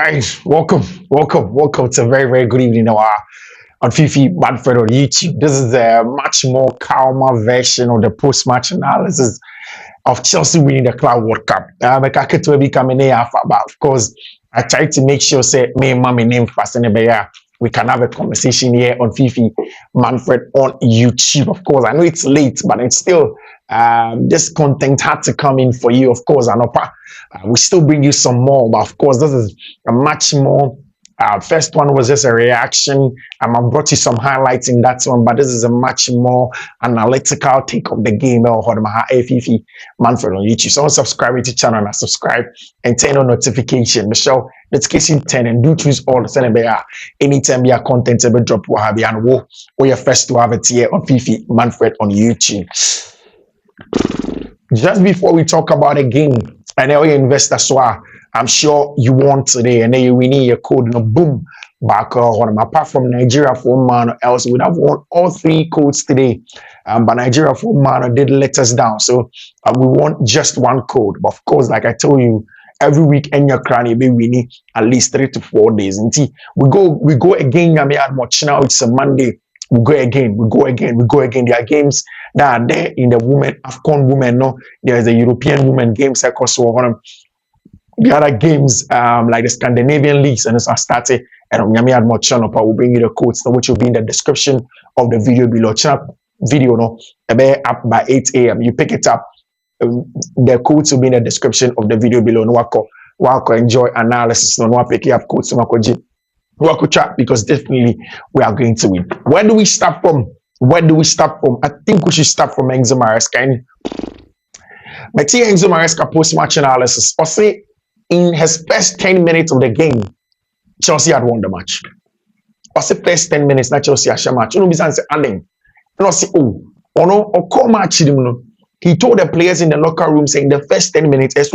Right, welcome to a very, very good evening on Fiifi-Manfred on YouTube. This is a much more calmer version of the post-match analysis of Chelsea winning the Club World Cup. But I could be coming here, but of course, I try to make sure say me and mommy name fast in the we can have a conversation here on Fiifi-Manfred on YouTube. Of course, I know it's late, but it's still this content had to come in for you. Of course, I know we still bring you some more, but of course, this is a much more. First one was just a reaction. I brought you some highlights in that one, but this is a much more analytical take of the game. Fiifi-Manfred on YouTube. So subscribe to the channel and subscribe and turn on notification. Michelle, notification 10 and do choose all the same. Anytime your content ever drop, we'll have you and we're your first to have it here on Fiifi-Manfred on YouTube. Just before we talk about the game, I know you investor, so I'm sure you won today, and then you need your code, no boom, back on. Apart from Nigeria for man, else we would have won all three codes today. But Nigeria for man did let us down, so we want just one code. But of course, like I told you, every week in your cranny, we need at least 3 to 4 days. And we go again. I mean, now it's a Monday. We go again. There are games that are there in the AFCON women. No, there is a European women games. So the other games, like the Scandinavian leagues, and it's started. And we'll bring you the codes, which will be in the description of the video below. Video, no, up by 8 a.m. You pick it up. The codes will be in the description of the video below. No, enjoy analysis. No, pick up codes. Because definitely we are going to win. Where do we start from? I think we should start from Enzo Maresca. But Enzo Maresca post-match analysis. I say in his first 10 minutes of the game, Chelsea had won the match. I say first 10 minutes, not Chelsea had a match. You know, besides adding. And I say, he told the players in the locker room saying the first 10 minutes, the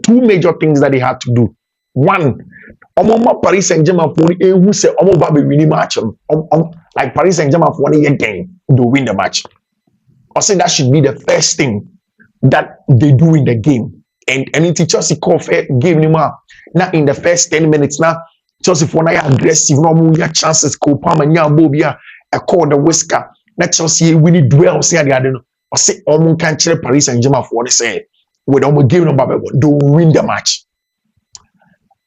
two major things that he had to do. One, Paris Saint-Germain for who say win match. Like Paris Saint-Germain for again to win the match. I say that should be the first thing that they do in the game. And it Chelsea call fair game now in the first 10 minutes now. Chelsea for now aggressive, no more chances. Kopam and Bobia a call the whisker. Now Chelsea winning duel. Say the other. I say can't check Paris Saint-Germain for the say. We don't give no do win the match.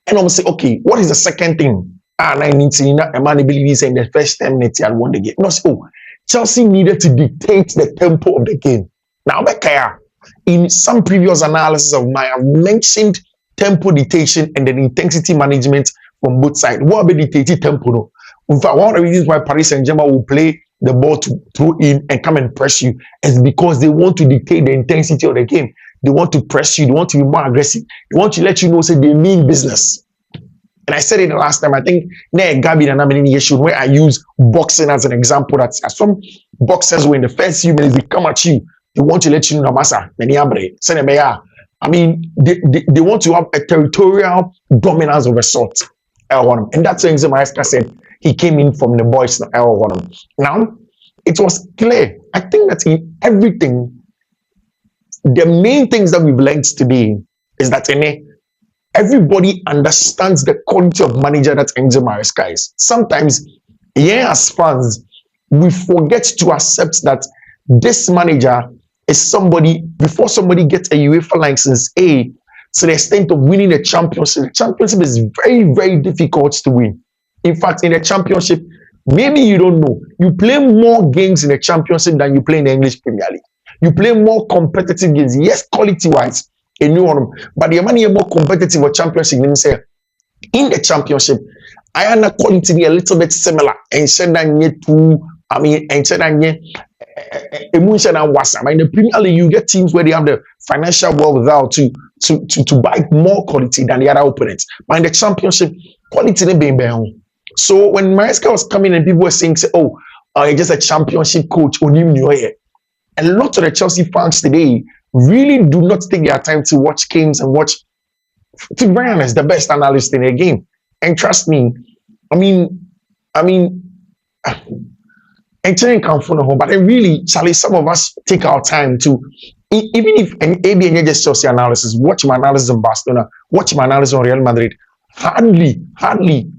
And I'm say, okay, what is the second thing? I need to a man believes in the first 10 minutes and won the game. No, so Chelsea needed to dictate the tempo of the game. Now, in some previous analysis of mine, I've mentioned tempo dictation and then intensity management from both sides. What about dictated tempo? No? In fact, one of the reasons why Paris Saint-Germain will play the ball to throw in and come and press you is because they want to dictate the intensity of the game. They want to press you. They want to be more aggressive. They want to let you know, say they mean business. And I said it the last time. I think Gabi and Amini issue where I use boxing as an example. That some boxers, when the first few minutes they come at you, they want to let you know, Masa, I mean, they want to have a territorial dominance of a sort. And that's what Enzo Maresca said. He came in from the boys. Now, it was clear. I think that in everything, the main things that we've learned today is that everybody understands the quality of manager that Enzo Maresca is. Sometimes, as fans, we forget to accept that this manager is somebody, before somebody gets a UEFA license A, to the extent of winning the championship is very, very difficult to win. In fact, in the championship, maybe you don't know, you play more games in the championship than you play in the English Premier League. You play more competitive games, yes, quality-wise, a new one, but the money more competitive or championship. Let me say, in the championship, I am not quality be a little bit similar. And said that emotional wasam. In the Premier League, you get teams where they have the financial wherewithal to buy more quality than the other opponents. But in the championship, quality they being better. So when Maresca was coming and people were saying, he's just a championship coach, a lot of the Chelsea fans today really do not take their time to watch games and watch, to be honest, the best analyst in the game. And trust me, I mean, and but really, Charlie, some of us take our time to Even if an AB and just Chelsea analysis, watch my analysis on Barcelona, watch my analysis on Real Madrid. Hardly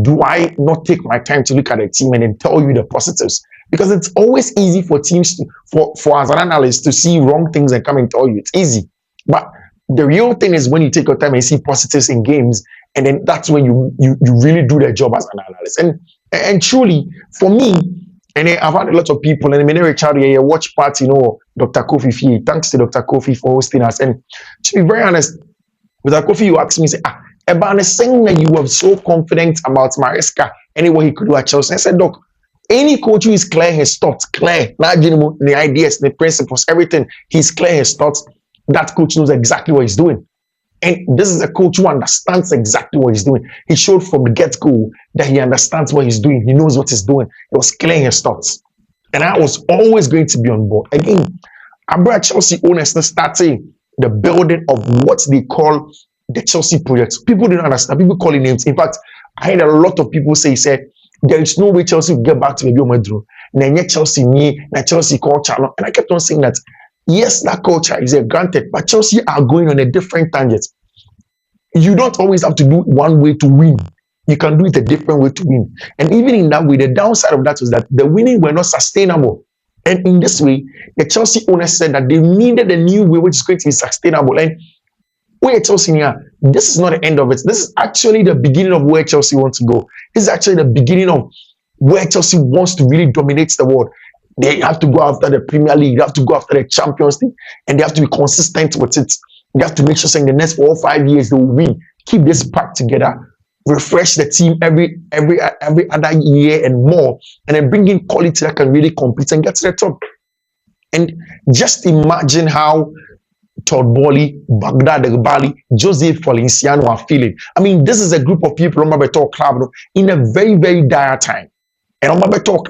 do I not take my time to look at a team and then tell you the positives. Because it's always easy for teams to, for as an analyst to see wrong things and come and tell you. It's easy. But the real thing is when you take your time and see positives in games, and then that's when you really do the job as an analyst. And truly, for me, and I've had a lot of people, and many Richard here watch party, Dr. Kofi Fee. Thanks to Dr. Kofi for hosting us. And to be very honest, with Dr. Kofi, you asked me, say, about the saying that you were so confident about Maresca and what he could do at Chelsea. I said, Doc, any coach who is clear his thoughts, clear, not the ideas, the principles, everything, he's clear his thoughts, that coach knows exactly what he's doing. And this is a coach who understands exactly what he's doing. He showed from the get-go that he understands what he's doing. He knows what he's doing. He was clear his thoughts. And I was always going to be on board. Again, I brought Chelsea owners starting the building of what they call the Chelsea project. People didn't understand. People call it names. In fact, I heard a lot of people say, there is no way Chelsea will get back to maybe Omedro. Then Chelsea me, na Chelsea culture. And I kept on saying that, yes, that culture is granted, but Chelsea are going on a different tangent. You don't always have to do it one way to win. You can do it a different way to win. And even in that way, the downside of that was that the winning were not sustainable. And in this way, the Chelsea owners said that they needed a new way which is going to be sustainable. And where Chelsea here, this is not the end of it. This is actually the beginning of where Chelsea wants to go. This is actually the beginning of where Chelsea wants to really dominate the world. They have to go after the Premier League. They have to go after the Champions League. And they have to be consistent with it. They have to make sure in the next 4 or 5 years they will win. Keep this pack together. Refresh the team every other year and more. And then bring in quality that can really compete and get to the top. And just imagine how Todd Bowley, Baghdad Egbali, Jose Feliciano are feeling. I mean, this is a group of people on my club in a very, very dire time. And on my club,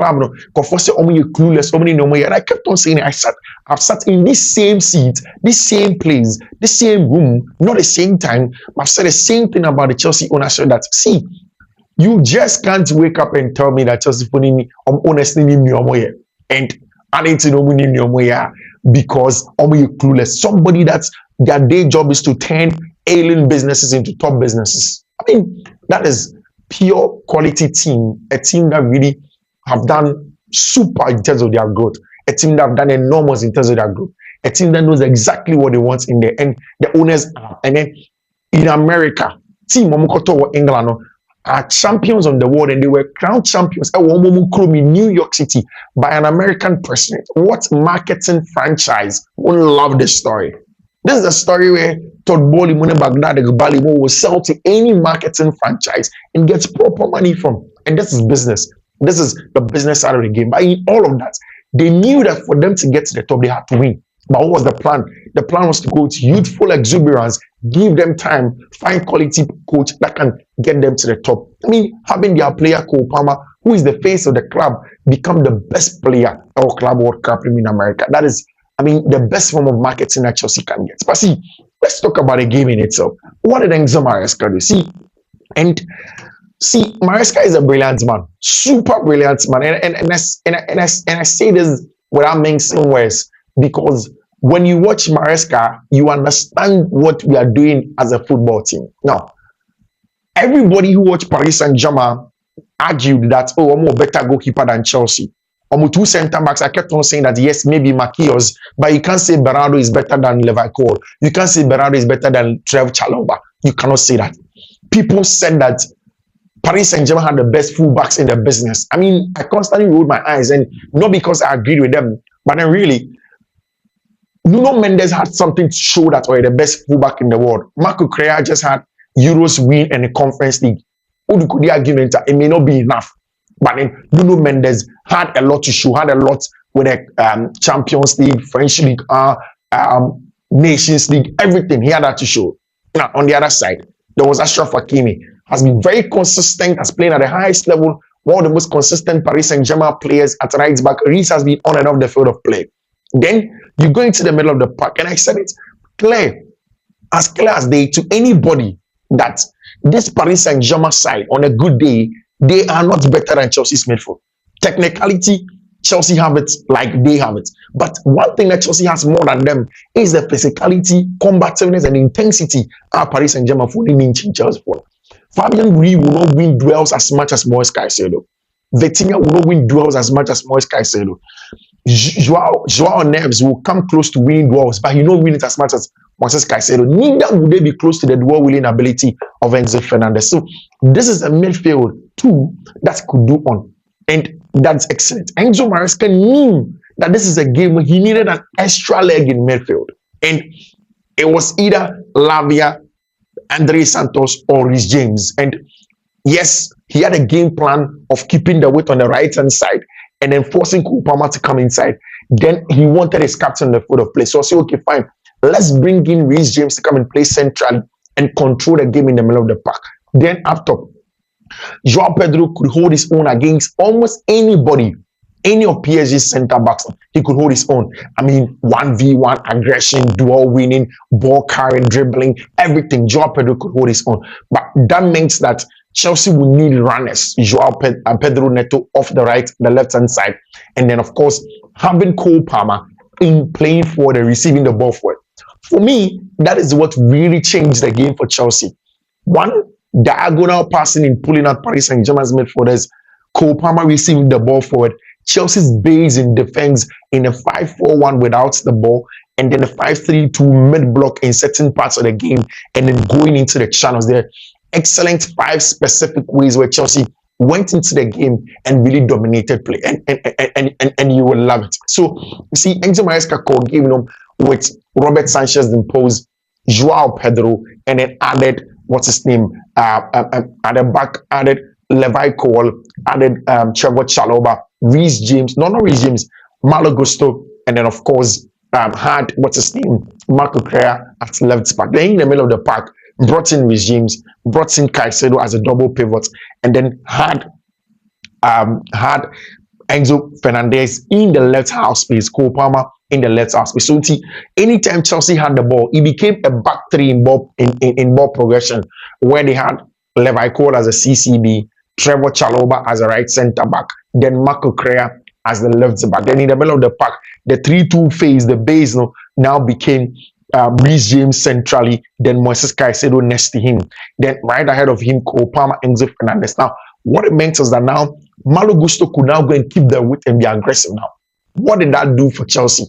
because you're clueless, and I kept on saying, I've sat in this same seat, this same place, this same room, not the same time, but I've said the same thing about the Chelsea ownership that, see, you just can't wake up and tell me that Chelsea putting me honestly and I need to know because you're clueless. Somebody that's their day job is to turn alien businesses into top businesses. I mean, that is pure quality team, a team that really have done super in terms of their growth, a team that have done enormous in terms of their growth, a team that knows exactly what they want in there, and the owners are. And then in America, team Momokoto England are champions on the world, and they were crowned champions in New York City by an American president. What marketing franchise won't love this story? This is a story where Todd Bowley, Baghdad Egbali will sell to any marketing franchise and gets proper money from. And this is business. This is the business side of the game. But in all of that, they knew that for them to get to the top, they had to win. But what was the plan? The plan was to go to youthful exuberance, give them time, find quality coach that can get them to the top. I mean, having their player Cole Palmer, who is the face of the club, become the best player of Club World Cup in America. That is, I mean, the best form of marketing that Chelsea can get. But see, let's talk about the game in itself. What did Enzo Maresca do? See, Maresca is a brilliant man, super brilliant man. And I say this without mixing words, because when you watch Maresca, you understand what we are doing as a football team. Now, everybody who watched Paris Saint-Germain argued that, I'm a better goalkeeper than Chelsea. Two center backs, I kept on saying that, yes, maybe Marquinhos, but you can't say Bernardo is better than Levi Cole. You can't say Bernardo is better than Trev Chalobah. You cannot say that. People said that Paris Saint-Germain had the best fullbacks in the business. I mean, I constantly rolled my eyes, and not because I agreed with them, but then really, Nuno Mendes had something to show that we're the best fullback in the world. Marco Correa just had Euros win and the Conference League. The argument that it may not be enough. But then Nuno Mendes had a lot to show, had a lot with the Champions League, French League, Nations League, everything. He had that to show. Now, on the other side, there was Achraf Hakimi. Has been very consistent, has played at the highest level, one of the most consistent Paris Saint-Germain players at right back. Reece has been on and off the field of play. Then you go into the middle of the park, and I said it clear as day to anybody that this Paris Saint-Germain side on a good day, they are not better than Chelsea's midfield. Technicality, Chelsea have it like they have it. But one thing that Chelsea has more than them is the physicality, combativeness, and intensity at Paris Saint-Germain for the main Chelsea. Fabian Ruiz will not win duels as much as Moise Caicedo. Vitinha will not win duels as much as Moise Caicedo. Joao Neves will come close to winning duels, but he won't win it as much as Moises Caicedo. Neither will they be close to the duel winning ability of Enzo Fernandez. So this is a midfield too that could do on, and that's excellent. Enzo Maresca knew that this is a game where he needed an extra leg in midfield, and it was either Lavia, Andre Santos, or Reece James. And yes, he had a game plan of keeping the weight on the right hand side and then forcing Cole Palmer to come inside. Then he wanted his captain on the foot of play. So I said, okay, fine. Let's bring in Reece James to come and play centrally and control the game in the middle of the park. Then up top, Joao Pedro could hold his own against almost anybody, any of PSG's centre backs. He could hold his own. I mean, 1v1 aggression, duel winning, ball carrying, dribbling, everything. Joao Pedro could hold his own. But that means that Chelsea will need runners, Joao Pedro Neto off the right, the left-hand side. And then, of course, having Cole Palmer in playing forward and receiving the ball forward. For me, that is what really changed the game for Chelsea. One, diagonal passing and pulling out Paris Saint-Germain's midfielders, Cole Palmer receiving the ball forward, Chelsea's base in defense in a 5-4-1 without the ball, and then a 5-3-2 mid-block in certain parts of the game, and then going into the channels there. Excellent 5 specific ways where Chelsea went into the game and really dominated play, and you will love it. So you see, Enzo Maresca called game with Robert Sanchez in pose, Joao Pedro, and then added what's his name at the back, added Levi Cole, added Trevor Chalobah, Reece James, not Reece James, Malo Gusto, and then of course had what's his name, Marco Correa at left back. Then in the middle of the park, brought in Reece James, brought in Caicedo as a double pivot, and then had Enzo Fernandez in the left half space, Cole Palmer in the left half space. So anytime Chelsea had the ball, it became a back three in ball progression, where they had Levi Cole as a CCB, Trevor Chalobah as a right centre back, then Marco Correa as the left back. Then in the middle of the park, the 3-2 phase, the base now became Reece James centrally, then Moises Caicedo next to him. Then right ahead of him, Cole Palmer, Enzo Fernandez. Now, what it meant is that now Malo Gusto could now go and keep the width and be aggressive now. What did that do for Chelsea?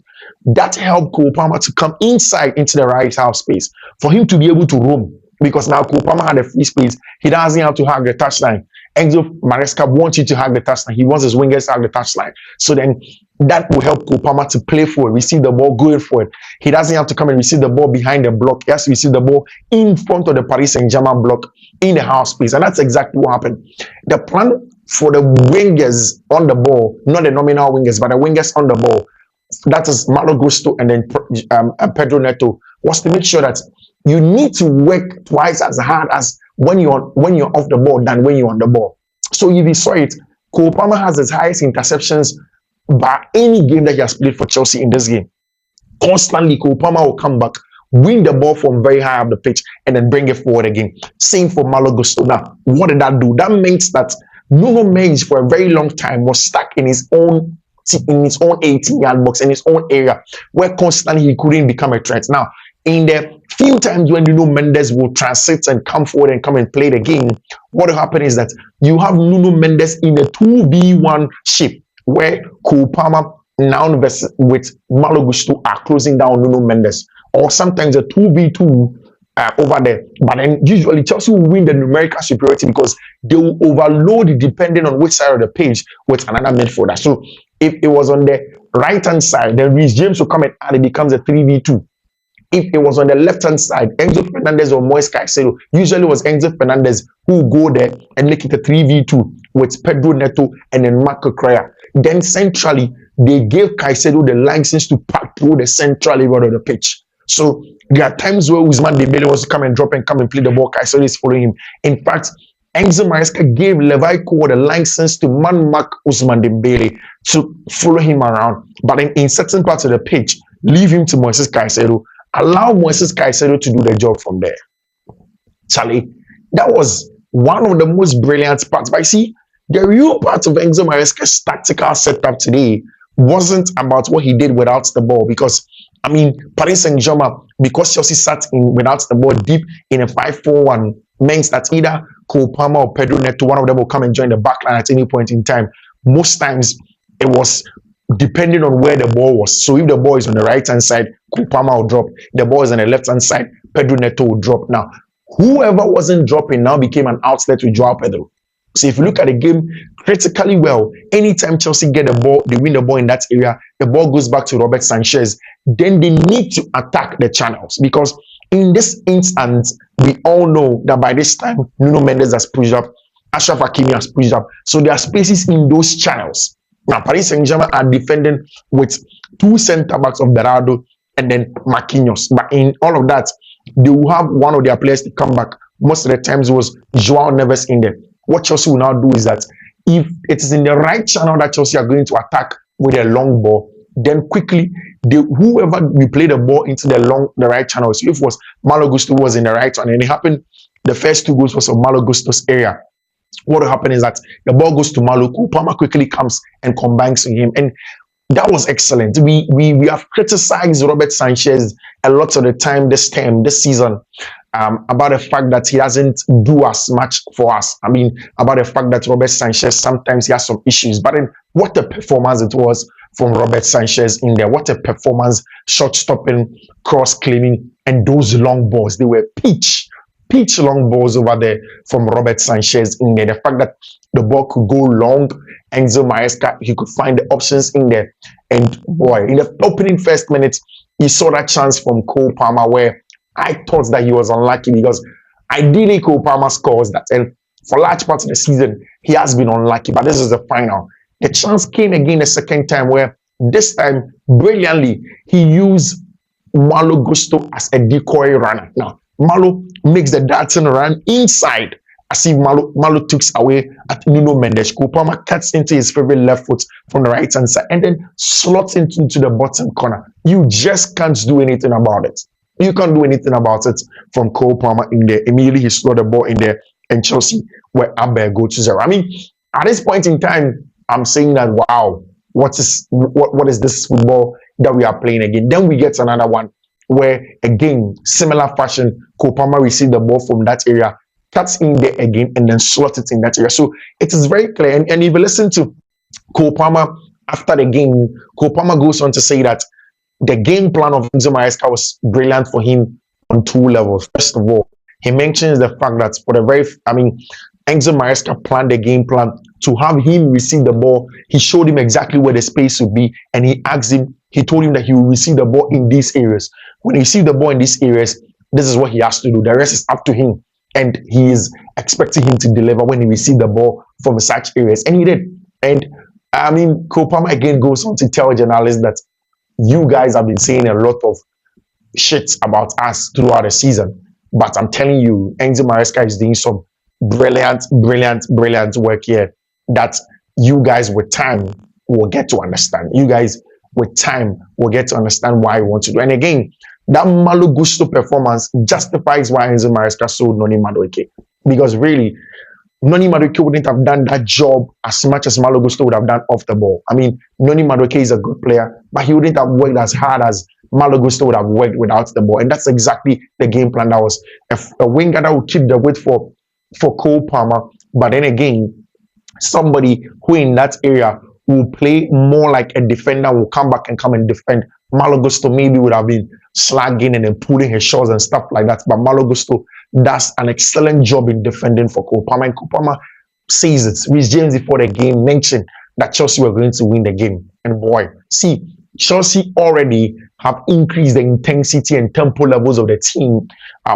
That helped Cole Palmer to come inside into the right half space for him to be able to roam, because now Cole Palmer had a free space. He doesn't have to hug the touchline. Enzo Maresca wants you to hug the touchline. He wants his wingers to hug the touchline. So then that will help Cole Palmer to play forward, receive the ball, going forward. He doesn't have to come and receive the ball behind the block. He has to receive the ball in front of the Paris Saint-Germain block in the half space. And that's exactly what happened. The plan for the wingers on the ball, not the nominal wingers, but the wingers on the ball, that is Malo Gusto and then Pedro Neto, was to make sure that you need to work twice as hard as when you're off the ball than when you're on the ball. So if you saw it, Cole Palmer has his highest interceptions by any game that he has played for Chelsea in this game. Constantly, Cole Palmer will come back, win the ball from very high up the pitch, and then bring it forward again. Same for Malo Gusto. Now, what did that do? That means that Nuno Mendes for a very long time was stuck in his own 18-yard box, in his own area, where constantly he couldn't become a threat. Now, in the few times when Nuno Mendes will transit and come forward and come and play the game, what will happen is that you have Nuno Mendes in a 2v1 shape, where Cole Palmer now with Malo Gusto are closing down Nuno Mendes, or sometimes a 2v2 over there. But then usually Chelsea will win the numerical superiority because they will overload depending on which side of the page with another midfielder. So if it was on the right hand side, then Reece James will come and add, it becomes a 3v2. If it was on the left-hand side, Enzo Fernandez or Moise Caicedo, usually was Enzo Fernandez who will go there and make it a 3v2 with Pedro Neto and then Marco Correa. Then centrally, they gave Caicedo the license to pack through the central area of the pitch. So there are times where Ousmane Dembele wants to come and drop and come and play the ball. Caicedo is following him. In fact, Enzo Maresca gave Levi Cole the license to man-mark Ousmane Dembele to follow him around. But in certain parts of the pitch, leave him to Moises Caicedo. Allow Moises Caicedo to do the job from there. Charlie, that was one of the most brilliant parts. But you see, The real part of Enzo Maresca's tactical setup today wasn't about what he did without the ball because I mean Paris Saint-Germain, because Chelsea sat in without the ball deep in a 5-4-1, means that either Cole Palmer or Pedro Neto, one of them will come and join the back line at any point in time. Most times it was depending on where the ball was. So if the ball is on the right hand side, Cole Palmer will drop. The ball is on the left hand side, Pedro Neto will drop. Now, whoever wasn't dropping now became an outlet with Joao Pedro. So if you look at the game critically well, anytime Chelsea get the ball, they win the ball in that area, the ball goes back to Robert Sanchez, then they need to attack the channels because in this instance, we all know that by this time, Nuno Mendes has pushed up, Ashraf Hakimi has pushed up. So there are spaces in those channels. Now, Paris Saint-Germain are defending with two centre-backs of Berardo and then Marquinhos. But in all of that, they will have one of their players to come back. Most of the times it was Joao Neves in there. What Chelsea will now do is that if it is in the right channel that Chelsea are going to attack with a long ball, then quickly, whoever we play the ball into the right channel. So if it was Malo Gusto was in the right one, and it happened, the first two goals was of Malo Gusto's area. What will happen is that the ball goes to Malo, Palmer quickly comes and combines with him, and that was excellent. We have criticized Robert Sanchez a lot of the time this season about the fact that he doesn't do as much for us. I mean, about the fact that Robert Sanchez sometimes he has some issues, but then what a performance it was from Robert Sanchez in there. What a performance, shot stopping, cross claiming, and those long balls. They were pitch long balls over there from Robert Sanchez in there. The fact that the ball could go long, Enzo Maresca, he could find the options in there. And boy, in the opening first minute, he saw that chance from Cole Palmer where I thought that he was unlucky because ideally Cole Palmer scores that. And for large parts of the season, he has been unlucky, but this is the final. The chance came again a second time where this time, brilliantly, he used Malo Gusto as a decoy runner. Now, Malo makes the darting run inside as if Malo takes away at Nuno Mendes. Cole Palmer cuts into his favorite left foot from the right hand side and then slots into the bottom corner. You just can't do anything about it. You can't do anything about it from Cole Palmer in there. Immediately he slid the ball in there and Chelsea were up by a goal to 0. I mean, at this point in time, I'm saying that, wow, what is this football that we are playing again? Then we get another one where, again, similar fashion, Cole Palmer received the ball from that area, cuts in there again, and then slots it in that area. So it is very clear. And if you listen to Cole Palmer after the game, Cole Palmer goes on to say that the game plan of Enzo Maresca was brilliant for him on two levels. First of all, he mentions the fact that Enzo Maresca planned the game plan to have him receive the ball. He showed him exactly where the space would be, and he told him that he will receive the ball in these areas. When he receives the ball in these areas, this is what he has to do. The rest is up to him, and he is expecting him to deliver when he receives the ball from such areas, and he did. And Cole Palmer again goes on to tell journalists that you guys have been saying a lot of shit about us throughout the season, but I'm telling you, Enzo Maresca is doing some brilliant work here that you guys with time will get to understand. You guys with time will get to understand why you want to do. And again, that Malo Gusto performance justifies why Enzo Maresca sold Noni Madueke. Because really, Noni Madueke wouldn't have done that job as much as Malo Gusto would have done off the ball. I mean, Noni Madueke is a good player, but he wouldn't have worked as hard as Malo Gusto would have worked without the ball. And that's exactly the game plan that was a winger that would keep the weight for Cole Palmer. But then again, somebody who in that area will play more like a defender, will come back and come and defend. Malo Gusto maybe would have been slagging and then pulling his shots and stuff like that. But Malo Gusto does an excellent job in defending for Cole Palmer. And Cole Palmer says it. Rhys James before the game mentioned that Chelsea were going to win the game. And boy, see, Chelsea already have increased the intensity and tempo levels of the team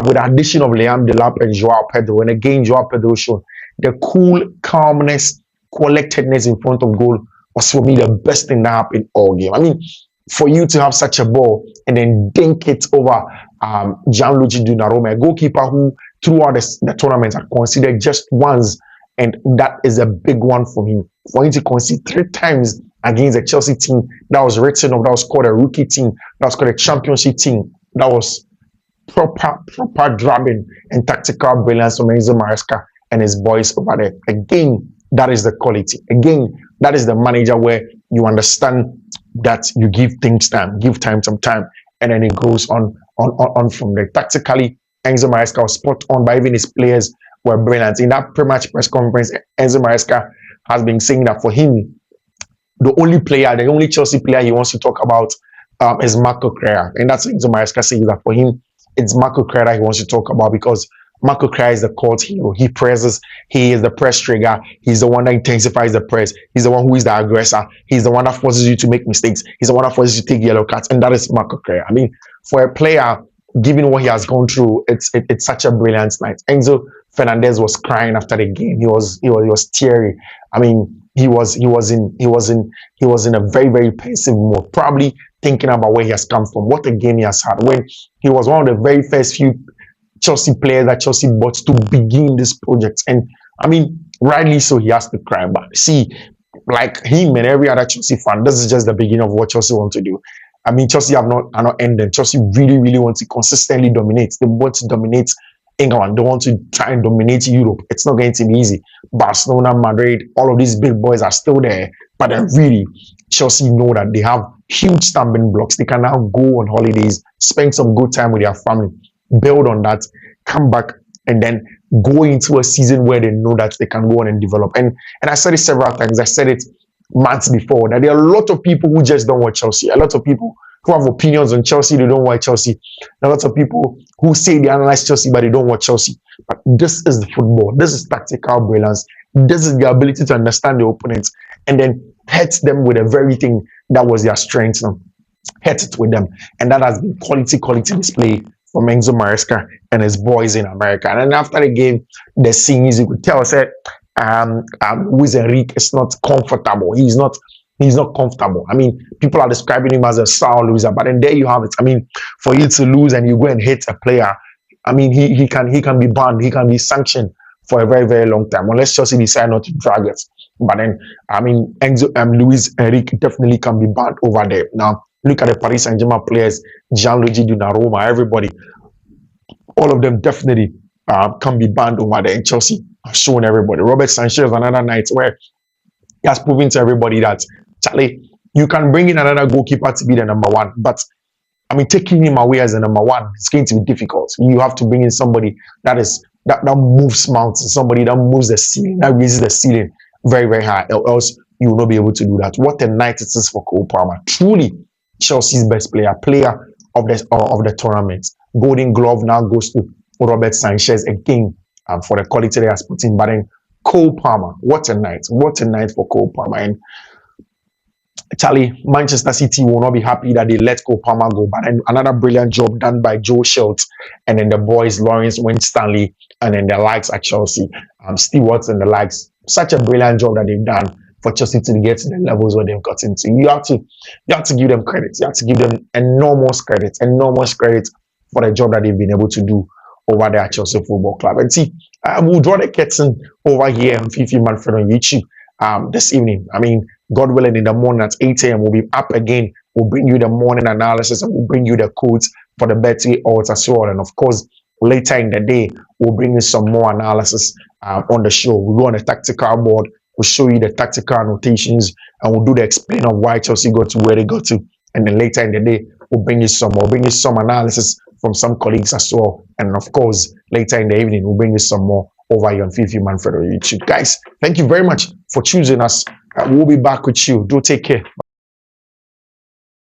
with the addition of Liam Delap and Joao Pedro. And again, Joao Pedro showed the cool, calmness, collectedness in front of goal was for me the best thing that happened all game. I mean, for you to have such a ball and then dink it over Gianluigi Donnarumma, a goalkeeper who throughout the tournament had considered just once, and that is a big one for him. For him to concede 3 times against a Chelsea team that was written off, that was called a rookie team, that was called a championship team, that was proper driving and tactical brilliance from Enzo Maresca and his boys over there. Again, That is the quality. Again, that is the manager where you understand that you give things time, give time some time, and then it goes on from there. Tactically, Enzo Maresca was spot on, but even his players were brilliant. In that pre-match press conference, Enzo Maresca has been saying that for him, the only player, the only Chelsea player he wants to talk about is Marco Correa. And that's what Enzo Maresca says that for him, it's Marco Correa that he wants to talk about because Marco Correa is the cult hero. He presses, he is the press trigger. He's the one that intensifies the press. He's the one who is the aggressor. He's the one that forces you to make mistakes. He's the one that forces you to take yellow cards. And that is Marco Correa. I mean, for a player, given what he has gone through, it's such a brilliant night. Enzo Fernandez was crying after the game. He was teary. I mean, he was in a very, very pensive mood, probably thinking about where he has come from, what a game he has had. When he was one of the very first few Chelsea players that Chelsea bought to begin this project. And I mean, rightly so, he has to cry. But see, like him and every other Chelsea fan, this is just the beginning of what Chelsea want to do. I mean, Chelsea are not ending. Chelsea really, really want to consistently dominate. They want to dominate England. They want to try and dominate Europe. It's not going to be easy. Barcelona, Madrid, all of these big boys are still there. But then really, Chelsea know that they have huge stumbling blocks. They can now go on holidays, spend some good time with their family, build on that, come back, and then go into a season where they know that they can go on and develop. And I said it several times. I said it months before that there are a lot of people who just don't watch Chelsea. A lot of people who have opinions on Chelsea, they don't watch Chelsea. There are lots of people who say they analyze Chelsea, but they don't watch Chelsea. But this is the football. This is tactical brilliance. This is the ability to understand the opponents and then hit them with the very thing that was their strength. Hit it with them. And that has been quality display from Enzo Maresca and his boys in America. And then after the game, the scenes, you could tell, said, Luis Enrique is not comfortable. He's not comfortable. I mean, people are describing him as a sour loser, but then there you have it. I mean, for you to lose and you go and hit a player, I mean, he can be banned, he can be sanctioned for a very, very long time, unless Chelsea decide not to drag it. But then, I mean, Luis Enrique definitely can be banned over there. Now, look at the Paris Saint-Germain players, Gianluigi Donnarumma, everybody. All of them definitely can be banned over there. And Chelsea have shown everybody. Robert Sanchez, another night where he has proven to everybody that, Charlie, you can bring in another goalkeeper to be the number one. But, I mean, taking him away as the number one, it's going to be difficult. You have to bring in somebody that moves mountains, somebody that moves the ceiling, that raises the ceiling very, very high. Else, you will not be able to do that. What a night it is for Cole Palmer. Truly, Chelsea's best player of the tournament. Golden Glove now goes to Robert Sanchez again for the quality they has put in. But then Cole Palmer, what a night for Cole Palmer. And Charlie, Manchester City will not be happy that they let Cole Palmer go. But then another brilliant job done by Joe Schultz and then the boys Lawrence Winstanley and then the likes at Chelsea, Stewards and the likes. Such a brilliant job that they've done for Chelsea to get to the levels where they've gotten to. You have to give them credit. You have to give them enormous credit for the job that they've been able to do over there at Chelsea Football Club. And see, we'll draw the curtain over here on Fiifi-Manfred on YouTube this evening. I mean, God willing, in the morning at 8 a.m. we'll be up again. We'll bring you the morning analysis and we'll bring you the codes for the Betway odds as well. And of course, later in the day, we'll bring you some more analysis on the show. We'll go on the tactical board. We'll show you the tactical annotations and we'll do the explain of why Chelsea got to where they got to. And then later in the day, we'll bring you some analysis from some colleagues as well. And of course, later in the evening, we'll bring you some more over here on Fiifi-Manfred on YouTube. Guys, thank you very much for choosing us. We'll be back with you. Do take care.